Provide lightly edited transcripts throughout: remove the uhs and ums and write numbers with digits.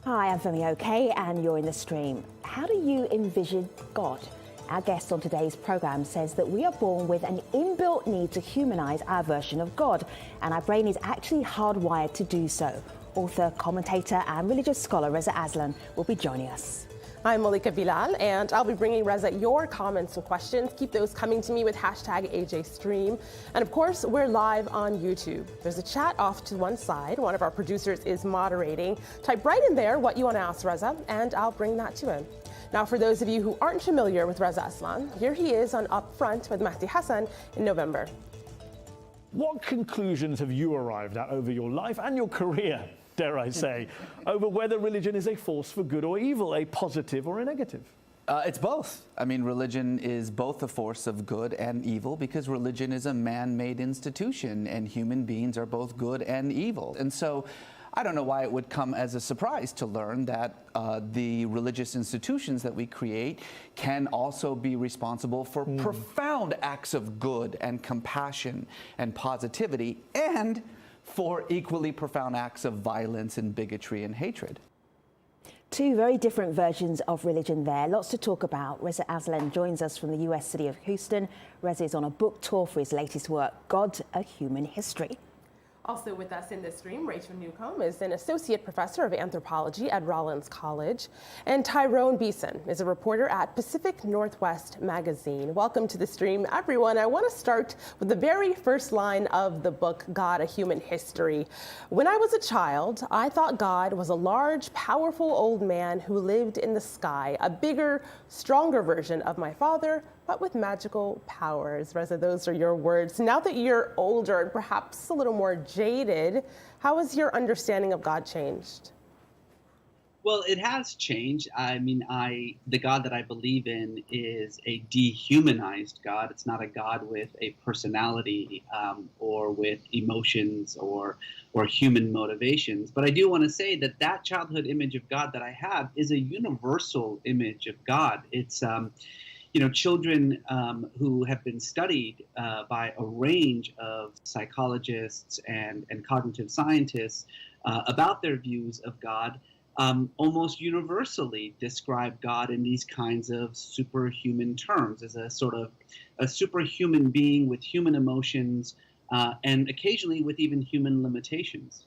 Hi, I'm Femi OK, and you're in the stream. How do you envision God? Our guest on today's programme says that we are born with an inbuilt need to humanise our version of God, and our brain is actually hardwired to do so. Author, commentator and religious scholar Reza Aslan will be joining us. I'm Malika Bilal, and I'll be bringing Reza your comments and questions. Keep those coming to me with hashtag AJStream. And of course, we're live on YouTube. There's a chat off to one side. One of our producers is moderating. Type right in there what you want to ask Reza, and I'll bring that to him. Now, for those of you who aren't familiar with Reza Aslan, here he is on Up Front with Mahdi Hassan in November. What conclusions have you arrived at over your life and your career, dare I say, over whether religion is a force for good or evil, a positive or a negative? It's both. I mean, religion is both a force of good and evil because religion is a man-made institution and human beings are both good and evil. And so I don't know why it would come as a surprise to learn that the religious institutions that we create can also be responsible for profound acts of good and compassion and positivity, and for equally profound acts of violence and bigotry and hatred. Two very different versions of religion there. Lots to talk about. Reza Aslan joins us from the US city of Houston. Reza is on a book tour for his latest work, God, A Human History. Also with us in this stream, Rachel Newcomb is an associate professor of anthropology at Rollins College, and Tyrone Beeson is a reporter at Pacific Northwest Magazine. Welcome to the stream, everyone. I want to start with the very first line of the book, God, A Human History. When I was a child, I thought God was a large, powerful old man who lived in the sky, a bigger, stronger version of my father, but with magical powers. Reza, those are your words. Now that you're older and perhaps a little more jaded, how has your understanding of God changed? Well, it has changed. I mean, the God that I believe in is a dehumanized God. It's not a God with a personality or with emotions or human motivations. But I do want to say that that childhood image of God that I have is a universal image of God. It's children who have been studied by a range of psychologists and cognitive scientists about their views of God almost universally describe God in these kinds of superhuman terms, as a sort of a superhuman being with human emotions and occasionally with even human limitations.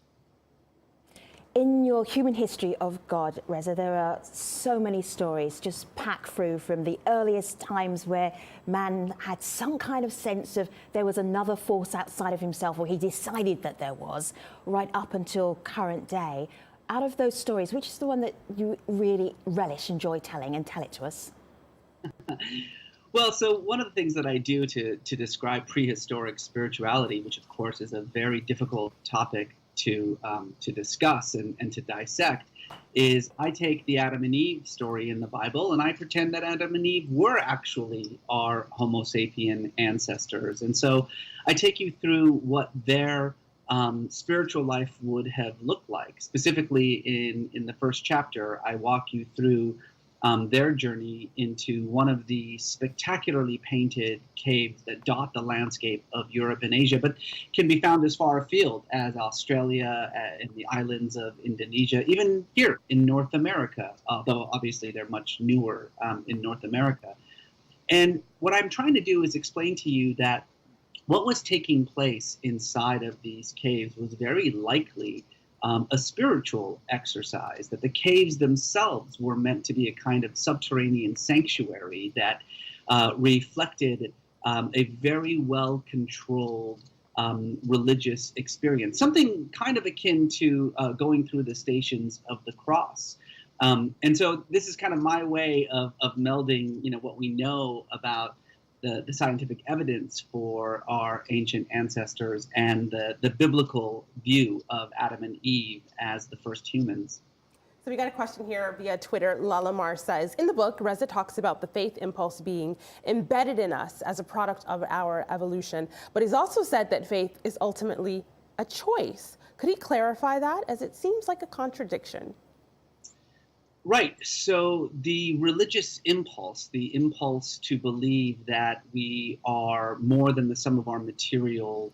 In your human history of God, Reza, there are so many stories just packed through from the earliest times where man had some kind of sense of there was another force outside of himself, or he decided that there was, right up until current day. Out of those stories, which is the one that you really relish, enjoy telling, and tell it to us? Well, so one of the things that I do to describe prehistoric spirituality, which of course is a very difficult topic to discuss and to dissect, is I take the Adam and Eve story in the Bible and I pretend that Adam and Eve were actually our Homo sapien ancestors. And so I take you through what their spiritual life would have looked like. Specifically in the first chapter, I walk you through their journey into one of the spectacularly painted caves that dot the landscape of Europe and Asia, but can be found as far afield as Australia and the islands of Indonesia, even here in North America, although obviously they're much newer in North America. And what I'm trying to do is explain to you that what was taking place inside of these caves was very likely a spiritual exercise, that the caves themselves were meant to be a kind of subterranean sanctuary that reflected a very well-controlled religious experience, something kind of akin to going through the Stations of the Cross. And so this is kind of my way of melding, what we know about the scientific evidence for our ancient ancestors and the biblical view of Adam and Eve as the first humans. So we got a question here via Twitter. Lalamar says, in the book, Reza talks about the faith impulse being embedded in us as a product of our evolution, but he's also said that faith is ultimately a choice. Could he clarify that, as it seems like a contradiction? Right. So the religious impulse, the impulse to believe that we are more than the sum of our material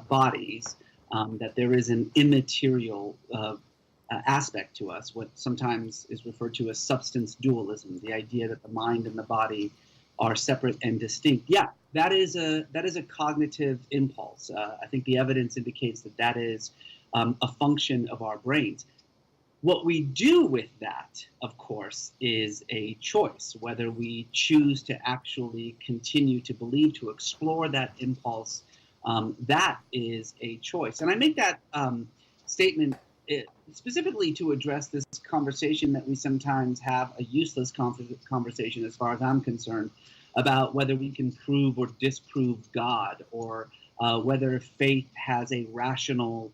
bodies, that there is an immaterial aspect to us, what sometimes is referred to as substance dualism, the idea that the mind and the body are separate and distinct. Yeah, that is a cognitive impulse. I think the evidence indicates that that is a function of our brains. What we do with that, of course, is a choice, whether we choose to actually continue to believe, to explore that impulse. That is a choice. And I make that statement specifically to address this conversation that we sometimes have, a useless conversation as far as I'm concerned, about whether we can prove or disprove God, or whether faith has a rational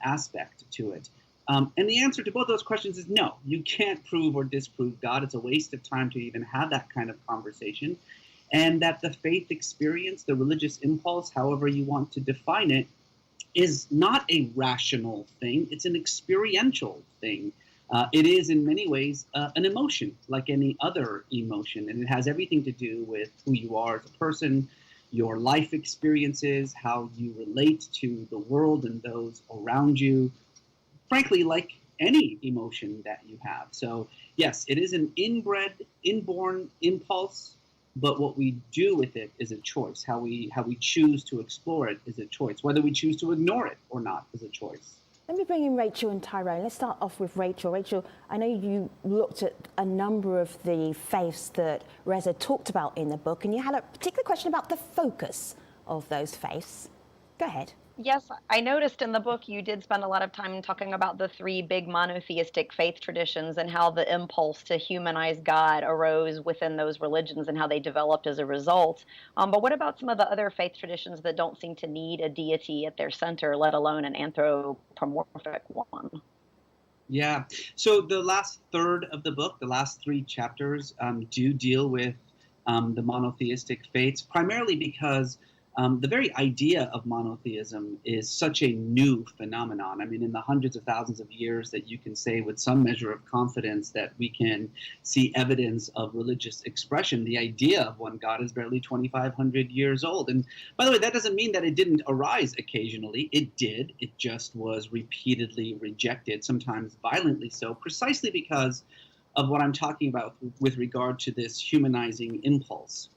aspect to it. And the answer to both those questions is no. You can't prove or disprove God. It's a waste of time to even have that kind of conversation. And that the faith experience, the religious impulse, however you want to define it, is not a rational thing. It's an experiential thing. It is in many ways an emotion, like any other emotion. And it has everything to do with who you are as a person, your life experiences, how you relate to the world and those around you. Frankly, like any emotion that you have. So yes, it is an inborn impulse, but what we do with it is a choice. How we choose to explore it is a choice. Whether we choose to ignore it or not is a choice. Let me bring in Rachel and Tyrone. Let's start off with Rachel. Rachel, I know you looked at a number of the faiths that Reza talked about in the book, and you had a particular question about the focus of those faiths. Go ahead. Yes, I noticed in the book you did spend a lot of time talking about the three big monotheistic faith traditions and how the impulse to humanize God arose within those religions and how they developed as a result. But what about some of the other faith traditions that don't seem to need a deity at their center, let alone an anthropomorphic one? Yeah. So the last third of the book, the last 3 chapters, do deal with the monotheistic faiths, primarily because the very idea of monotheism is such a new phenomenon. I mean, in the hundreds of thousands of years that you can say with some measure of confidence that we can see evidence of religious expression, the idea of one God is barely 2,500 years old. And by the way, that doesn't mean that it didn't arise occasionally. It did. It just was repeatedly rejected, sometimes violently so, precisely because of what I'm talking about with regard to this humanizing impulse.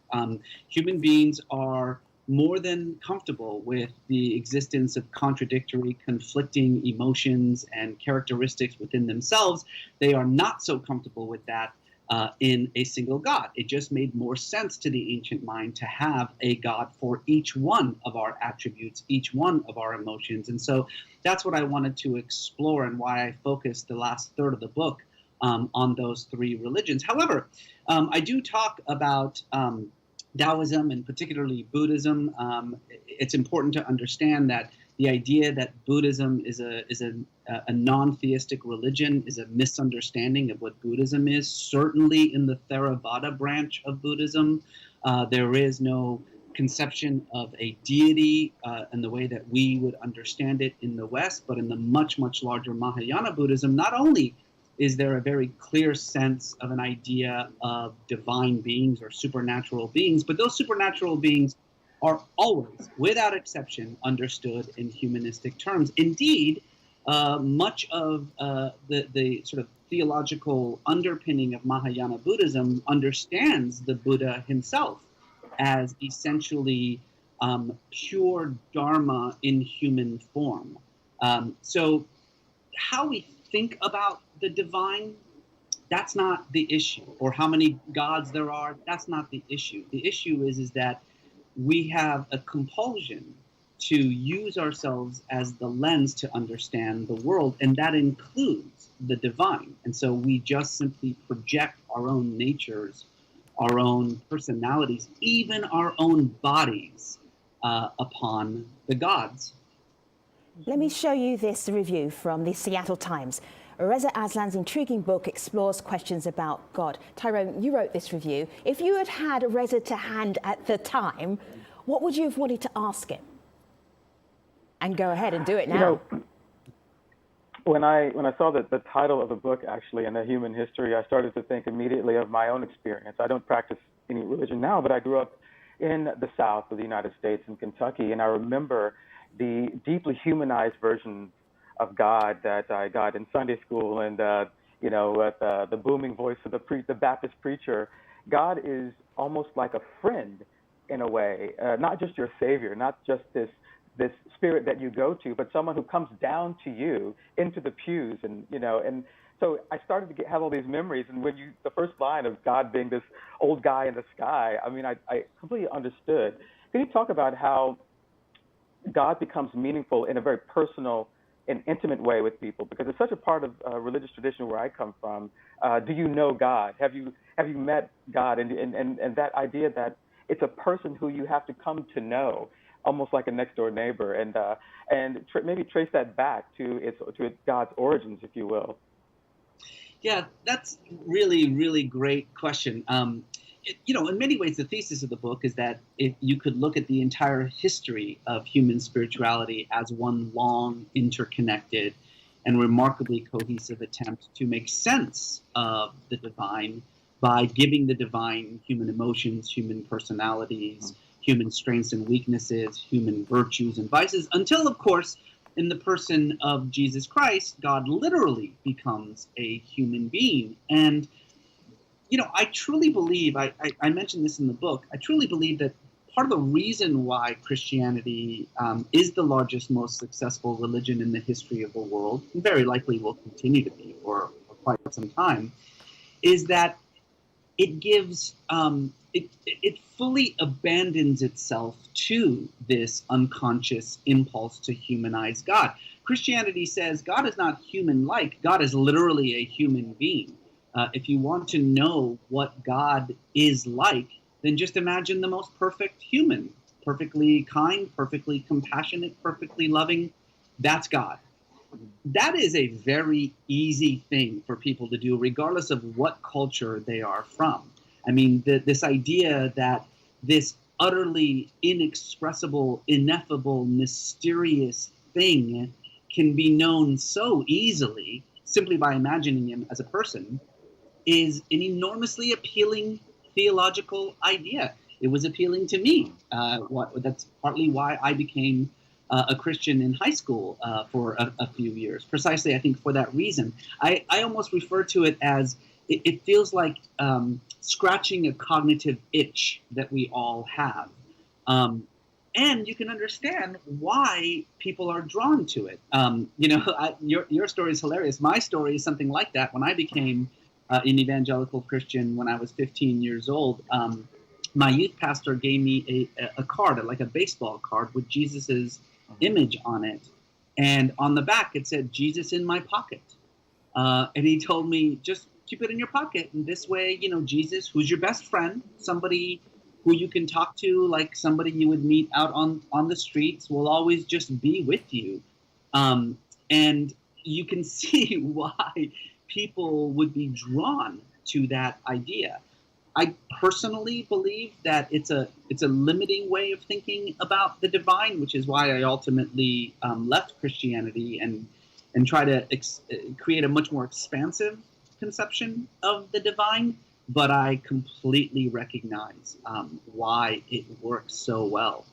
Human beings are more than comfortable with the existence of contradictory, conflicting emotions and characteristics within themselves. They are not so comfortable with that in a single God. It just made more sense to the ancient mind to have a God for each one of our attributes, each one of our emotions. And so that's what I wanted to explore and why I focused the last third of the book on those 3 religions. However, I do talk about Taoism and particularly Buddhism. It's important to understand that the idea that Buddhism is a non-theistic religion is a misunderstanding of what Buddhism is. Certainly in the Theravada branch of Buddhism, there is no conception of a deity in the way that we would understand it in the West, but in the much, much larger Mahayana Buddhism, not only is there a very clear sense of an idea of divine beings or supernatural beings, but those supernatural beings are always, without exception, understood in humanistic terms. Indeed, much of the sort of theological underpinning of Mahayana Buddhism understands the Buddha himself as essentially pure Dharma in human form. So how we think about the divine, that's not the issue. Or how many gods there are, that's not the issue. The issue is that we have a compulsion to use ourselves as the lens to understand the world, and that includes the divine. And so we just simply project our own natures, our own personalities, even our own bodies upon the gods. Let me show you this review from the Seattle Times. Reza Aslan's intriguing book explores questions about God. Tyrone, you wrote this review. If you had had Reza to hand at the time, what would you have wanted to ask him? And go ahead and do it now. You know, when I saw the title of the book, actually, and the human history, I started to think immediately of my own experience. I don't practice any religion now, but I grew up in the South of the United States in Kentucky, and I remember the deeply humanized version of God that I got in Sunday school and with the booming voice of the Baptist preacher. God is almost like a friend in a way, not just your savior, not just this spirit that you go to, but someone who comes down to you into the pews, and so I started to have all these memories. And when the first line of God being this old guy in the sky, I mean, I completely understood. Can you talk about how God becomes meaningful in a very personal and intimate way with people? Because it's such a part of religious tradition where I come from. Do you know God? Have you met God? And that idea that it's a person who you have to come to know, almost like a next door neighbor, and maybe trace that back to God's origins, if you will. Yeah, that's really, really great question. In many ways, the thesis of the book is that if you could look at the entire history of human spirituality as one long, interconnected, and remarkably cohesive attempt to make sense of the divine by giving the divine human emotions, human personalities, human strengths and weaknesses, human virtues and vices, until, of course, in the person of Jesus Christ, God literally becomes a human being. And I truly believe, I mentioned this in the book, I truly believe that part of the reason why Christianity is the largest, most successful religion in the history of the world, and very likely will continue to be for quite some time, is that it gives, it fully abandons itself to this unconscious impulse to humanize God. Christianity says God is not human-like, God is literally a human being. If you want to know what God is like, then just imagine the most perfect human, perfectly kind, perfectly compassionate, perfectly loving. That's God. That is a very easy thing for people to do, regardless of what culture they are from. I mean, this idea that this utterly inexpressible, ineffable, mysterious thing can be known so easily simply by imagining him as a person is an enormously appealing theological idea. It was appealing to me. That's partly why I became a Christian in high school for a few years. Precisely, I think, for that reason. I almost refer to it as, it feels like scratching a cognitive itch that we all have. And you can understand why people are drawn to it. Your story is hilarious. My story is something like that. When I became an evangelical Christian when I was 15 years old, my youth pastor gave me a card, like a baseball card with Jesus's image on it. And on the back, it said, "Jesus in my pocket." And he told me, just keep it in your pocket. And this way, Jesus, who's your best friend, somebody who you can talk to, like somebody you would meet out on the streets, will always just be with you. And you can see why people would be drawn to that idea. I personally believe that it's a limiting way of thinking about the divine, which is why I ultimately left Christianity and try to create a much more expansive conception of the divine. But I completely recognize why it works so well.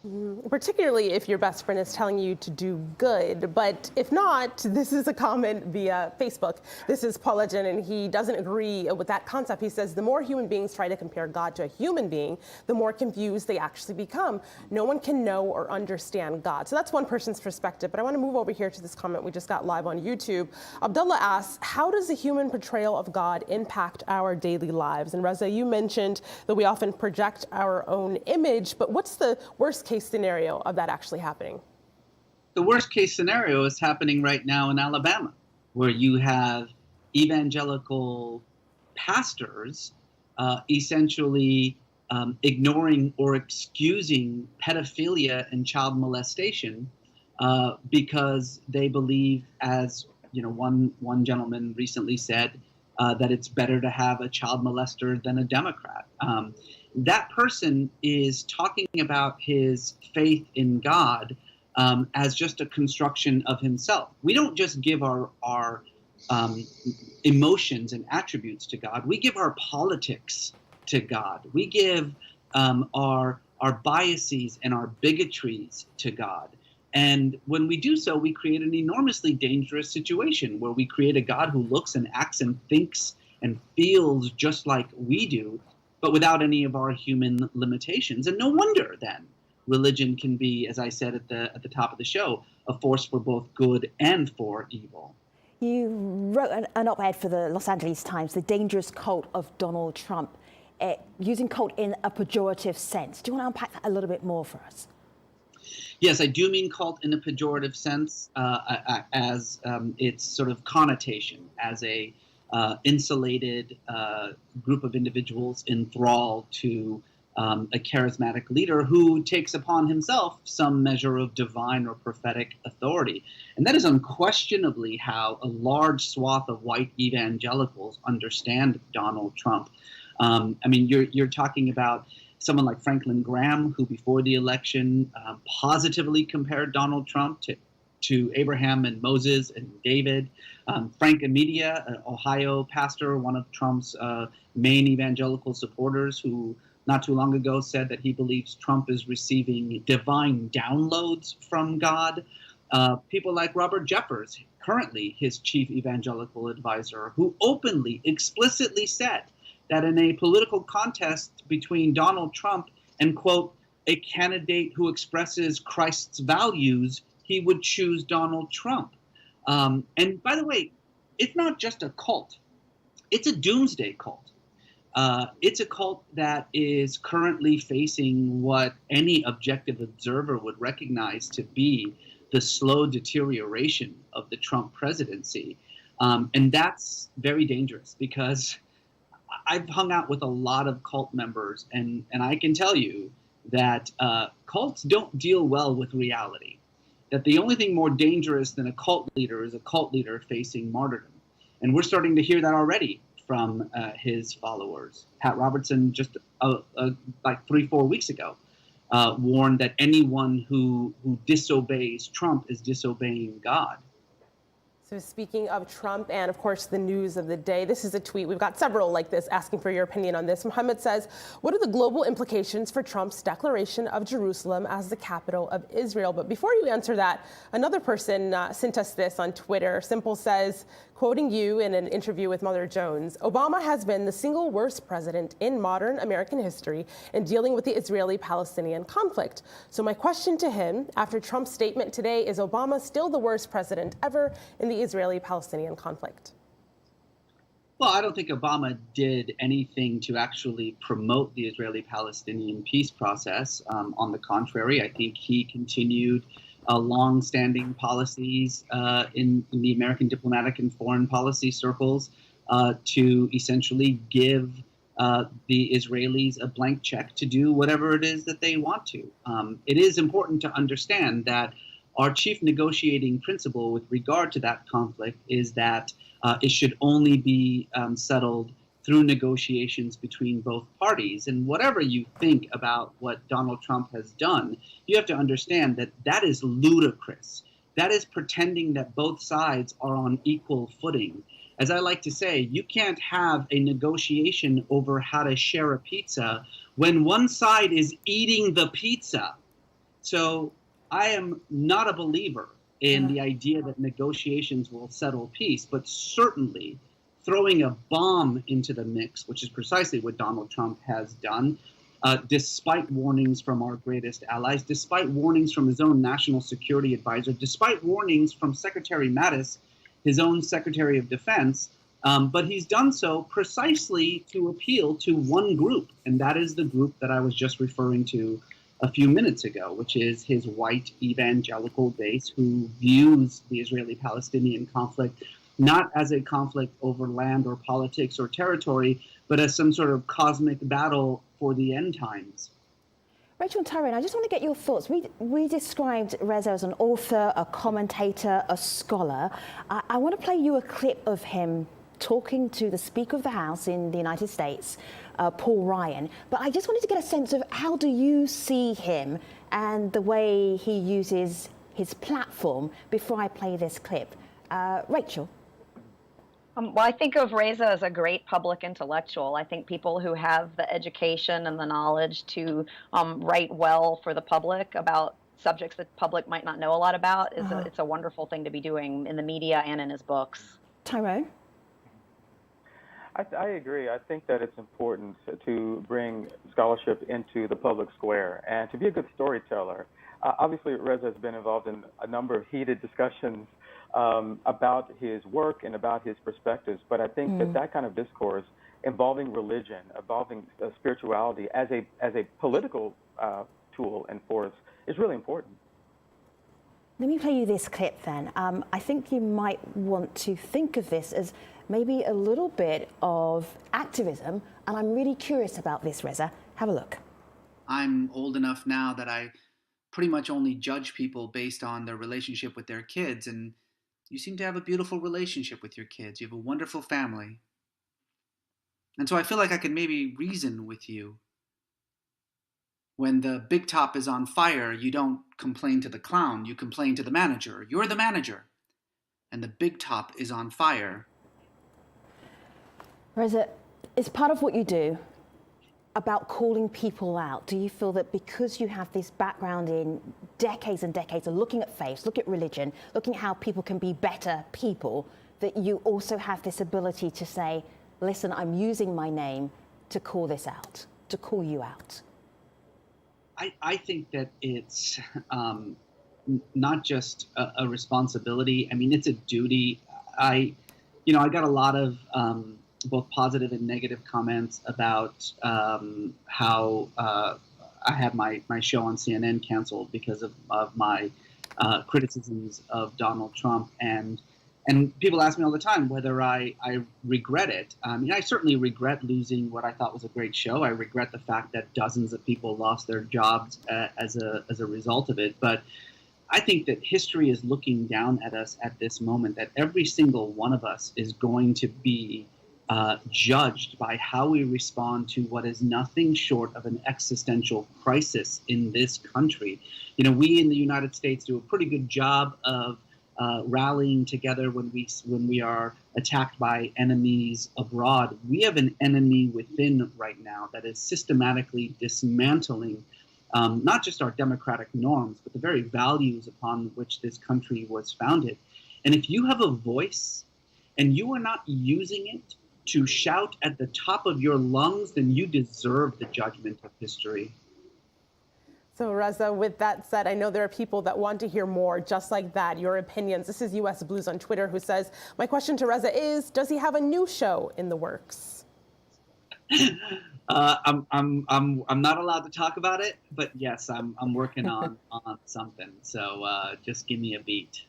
Particularly if your best friend is telling you to do good. But if not, this is a comment via Facebook. This is Paul Legend, and he doesn't agree with that concept. He says, the more human beings try to compare God to a human being, the more confused they actually become. No one can know or understand God. So that's one person's perspective. But I want to move over here to this comment we just got live on YouTube. Abdullah asks, how does the human portrayal of God impact our daily lives? And Reza, you mentioned that we often project our own image, but what's the worst case scenario of that actually happening? The worst case scenario is happening right now in Alabama, where you have evangelical pastors essentially ignoring or excusing pedophilia and child molestation because they believe, as one gentleman recently said, that it's better to have a child molester than a Democrat. That person is talking about his faith in God as just a construction of himself. We don't just give our emotions and attributes to God. We give our politics to God. We give our biases and our bigotries to God. And when we do so, we create an enormously dangerous situation where we create a God who looks and acts and thinks and feels just like we do, but without any of our human limitations. And no wonder then religion can be, as I said at the top of the show, a force for both good and for evil. You wrote an op-ed for the Los Angeles Times, The Dangerous Cult of Donald Trump, using cult in a pejorative sense. Do you want to unpack that a little bit more for us? Yes, I do mean cult in a pejorative sense, as its sort of connotation, as a insulated group of individuals in thrall to a charismatic leader who takes upon himself some measure of divine or prophetic authority. And that is unquestionably how a large swath of white evangelicals understand Donald Trump. I mean, you're talking about someone like Franklin Graham, who before the election positively compared Donald Trump to Abraham and Moses and David. Frank Amedia, an Ohio pastor, one of Trump's main evangelical supporters, who not too long ago said that he believes Trump is receiving divine downloads from God. People like Robert Jeffers, currently his chief evangelical advisor, who openly, explicitly said that in a political contest between Donald Trump and, quote, a candidate who expresses Christ's values, he would choose Donald Trump. And by the way, it's not just a cult. It's a doomsday cult. It's a cult that is currently facing what any objective observer would recognize to be the slow deterioration of the Trump presidency. And that's very dangerous because I've hung out with a lot of cult members, and I can tell you that cults don't deal well with reality. That the only thing more dangerous than a cult leader is a cult leader facing martyrdom. And we're starting to hear that already from his followers. Pat Robertson just like 3-4 weeks ago warned that anyone who disobeys Trump is disobeying God. So speaking of Trump and, of course, the news of the day, this is a tweet. We've got several like this asking for your opinion on this. Muhammad says, what are the global implications for Trump's declaration of Jerusalem as the capital of Israel? But before you answer that, another person sent us this on Twitter. Simple says, quoting you in an interview with Mother Jones, Obama has been the single worst president in modern American history in dealing with the Israeli-Palestinian conflict. So my question to him, after Trump's statement today, is Obama still the worst president ever in the Israeli-Palestinian conflict? Well, I don't think Obama did anything to actually promote the Israeli-Palestinian peace process. On the contrary, I think he continued long-standing policies in the American diplomatic and foreign policy circles to essentially give the Israelis a blank check to do whatever it is that they want to. It is important to understand that our chief negotiating principle with regard to that conflict is that it should only be settled through negotiations between both parties. And whatever you think about what Donald Trump has done, you have to understand that that is ludicrous. That is pretending that both sides are on equal footing. As I like to say, you can't have a negotiation over how to share a pizza when one side is eating the pizza. So I am not a believer in the idea that negotiations will settle peace, but certainly throwing a bomb into the mix, which is precisely what Donald Trump has done, despite warnings from our greatest allies, despite warnings from his own national security advisor, despite warnings from Secretary Mattis, his own Secretary of Defense. But he's done so precisely to appeal to one group, and that is the group that I was just referring to a few minutes ago, which is his white evangelical base who views the Israeli-Palestinian conflict not as a conflict over land or politics or territory, but as some sort of cosmic battle for the end times. Rachel and Tyrone, I just want to get your thoughts. We described Reza as an author, a commentator, a scholar. I want to play you a clip of him talking to the Speaker of the House in the United States, Paul Ryan. But I just wanted to get a sense of how do you see him and the way he uses his platform before I play this clip. Rachel? Well, I think of Reza as a great public intellectual. I think people who have the education and the knowledge to write well for the public about subjects that public might not know a lot about. It's a wonderful thing to be doing in the media and in his books. Tyrone? I agree. I think that it's important to bring scholarship into the public square and to be a good storyteller. Obviously, Reza has been involved in a number of heated discussions about his work and about his perspectives, but I think that kind of discourse involving religion, involving spirituality as a political tool and force is really important. Let me play you this clip then. I think you might want to think of this as maybe a little bit of activism, and I'm really curious about this, Reza. Have a look. I'm old enough now that I pretty much only judge people based on their relationship with their kids, and you seem to have a beautiful relationship with your kids. You have a wonderful family. And so I feel like I could maybe reason with you. When the big top is on fire, you don't complain to the clown, you complain to the manager. You're the manager, and the big top is on fire. Reza, is part of what you do about calling people out? Do you feel that because you have this background in decades and decades of looking at faith, looking at religion, looking at how people can be better people, that you also have this ability to say, listen, I'm using my name to call this out, to call you out? I think that it's not just a responsibility. I mean, it's a duty. I got a lot of both positive and negative comments about how I had my show on CNN canceled because of my criticisms of Donald Trump. And people ask me all the time whether I regret it. I mean, I certainly regret losing what I thought was a great show. I regret the fact that dozens of people lost their jobs as a result of it. But I think that history is looking down at us at this moment, that every single one of us is going to be judged by how we respond to what is nothing short of an existential crisis in this country. You know, we in the United States do a pretty good job of rallying together when we are attacked by enemies abroad. We have an enemy within right now that is systematically dismantling not just our democratic norms, but the very values upon which this country was founded. And if you have a voice and you are not using it to shout at the top of your lungs, then you deserve the judgment of history. So Reza, with that said, I know there are people that want to hear more just like that, your opinions. This is US Blues on Twitter who says, my question to Reza is, does he have a new show in the works? I'm not allowed to talk about it, but yes, I'm working on something. So just give me a beat.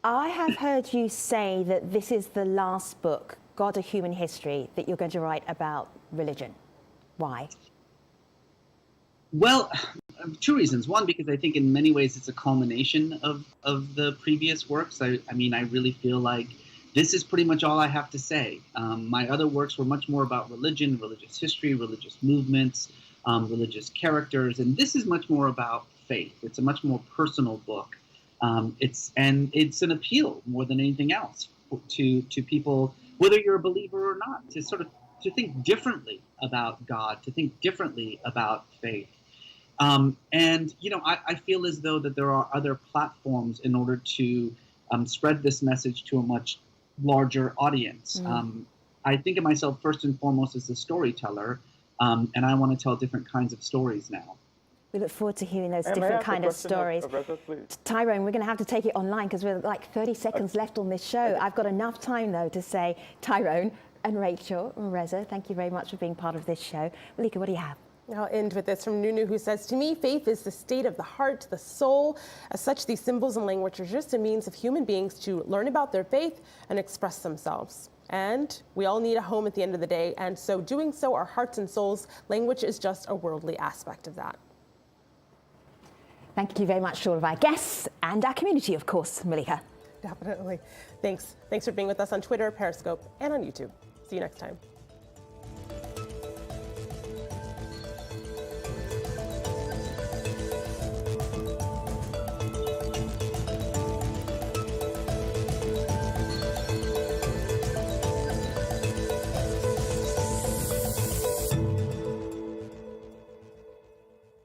I have heard you say that this is the last book, God, A Human History, that you're going to write about religion. Why? Well, two reasons. One, because I think in many ways it's a culmination of the previous works. I mean, I really feel like this is pretty much all I have to say. My other works were much more about religion, religious history, religious movements, religious characters, and this is much more about faith. It's a much more personal book. It's an appeal more than anything else to people, whether you're a believer or not, to think differently about God, to think differently about faith. And, you know, I feel as though that there are other platforms in order to spread this message to a much larger audience. I think of myself first and foremost as a storyteller, and I want to tell different kinds of stories now. We look forward to hearing those different kind of stories. Tyrone, we're going to have to take it online because we're like 30 seconds left on this show. I've got enough time, though, to say, Tyrone and Rachel and Reza, thank you very much for being part of this show. Malika, what do you have? I'll end with this from Nunu, who says, to me, faith is the state of the heart, the soul. As such, these symbols and language are just a means of human beings to learn about their faith and express themselves. And we all need a home at the end of the day. And so doing so, our hearts and souls, language is just a worldly aspect of that. Thank you very much to all of our guests and our community, of course, Malika. Definitely. Thanks. Thanks for being with us on Twitter, Periscope, and on YouTube. See you next time.